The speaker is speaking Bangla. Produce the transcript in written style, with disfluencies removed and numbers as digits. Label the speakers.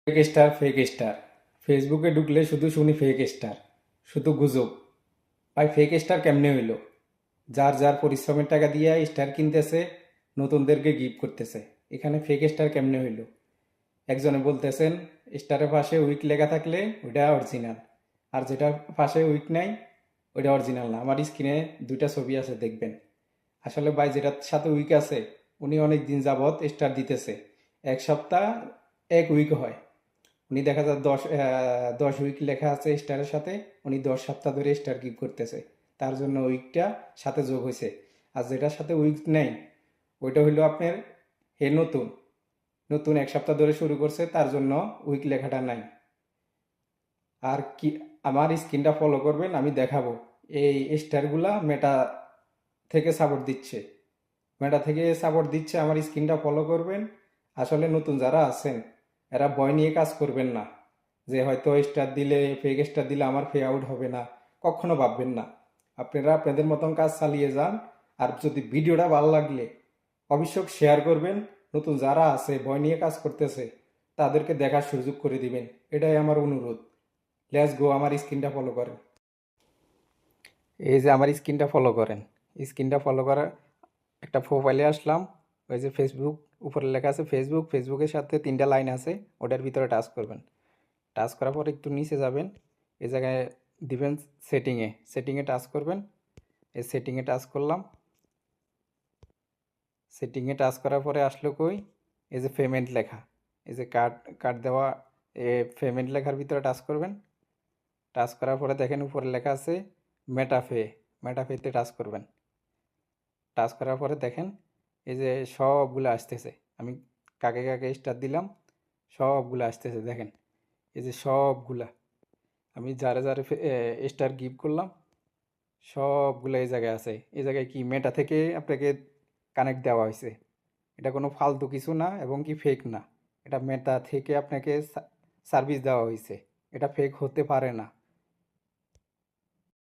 Speaker 1: ফেক স্টার ফেসবুকে ঢুকলে শুধু শুনি ফেক স্টার, শুধু গুজব। ভাই ফেক স্টার কেমনে হইলো? যার যার পরিশ্রমের টাকা দিয়ে স্টার কিনতেছে, নতুনদেরকে গিফট করতেছে। এখানে ফেক স্টার কেমনে হইলো? একজনে বলতেছেন স্টারের পাশে উইক লেখা থাকলে ওইটা অরিজিনাল, আর যেটা পাশে উইক নাই ওইটা অরিজিনাল না। আমার স্ক্রিনে দুইটা ছবি আছে, দেখবেন। আসলে ভাই যেটার সাথে উইক আছে উনি অনেক দিন যাবৎ স্টার দিতেছে। এক সপ্তাহ, এক উইক হয়। উনি দেখা যায় 10 উইক লেখা আছে স্টারের সাথে, উনি 10 সপ্তাহ ধরে স্টার গিফট করতেছে। তার জন্য উইকটা সাথে যোগ হয়েছে। আর যেটার সাথে উইক নেই ওইটা হইলো আপনার হে নতুন নতুন 1 সপ্তাহ ধরে শুরু করছে, তার জন্য উইক লেখাটা নাই। আর কি, আমার স্ক্রিনটা ফলো করবেন, আমি দেখাবো এই স্টারগুলা মেটা থেকে সাপোর্ট দিচ্ছে। মেটা থেকে সাপোর্ট দিচ্ছে, আমার স্ক্রিনটা ফলো করবেন। আসলে নতুন যারা আছেন এরা ভয় নিয়ে কাজ করবেন না, যে হয়তো স্টার দিলে, ফেক স্টার দিলে আমার পে আউট হবে না। কখনো ভাববেন না। আপনারা আপনাদের মতন কাজ চালিয়ে যান। আর যদি ভিডিওটা ভালো লাগলে অবশ্যই শেয়ার করবেন। নতুন যারা আছে ভয় নিয়ে কাজ করতেছে তাদেরকে দেখার সুযোগ করে দিবেন। এটাই আমার অনুরোধ। লেটস গো, আমার স্ক্রিনটা ফলো করেন। এই যে আমার স্ক্রিনটা ফলো করেন। স্ক্রিনটা ফলো করার একটা প্রোফাইলে আসলাম। ওই যে ফেসবুক উপরে লেখা আছে ফেসবুক, ফেসবুকের সাথে 3টা লাইন আছে, ওটার ভিতরে টাচ করবেন। টাচ করার পর একটু নিচে যাবেন, এই জায়গায় দিবেন সেটিংয়ে, সেটিংয়ে টাচ করবেন। এই সেটিংয়ে টাচ করলাম। সেটিংয়ে টাচ করার পরে আসলো কই, এই যে পেমেন্ট লেখা, এই যে কার্ড কার্ড দেওয়া, এ পেমেন্ট লেখার ভিতরে টাচ করবেন। টাচ করার পরে দেখেন উপরে লেখা আছে মেটাফে, মেটাফেতে টাচ করবেন। টাচ করার পরে দেখেন এই যে সবগুলো আসতেছে। আমি কাকে কাকে স্টার দিলাম সবগুলো আসতেছে, দেখেন এই যে সবগুলা। আমি যারা যারা স্টার গিফট করলাম সবগুলো এই জায়গায় আছে। এই জায়গায় কি মেটা থেকে আপনাকে কানেক্ট দেওয়া হয়েছে। এটা কোনো ফালতু কিছু না এবং কি ফেক না। এটা মেটা থেকে আপনাকে সার্ভিস দেওয়া হয়েছে। এটা ফেক হতে পারে না।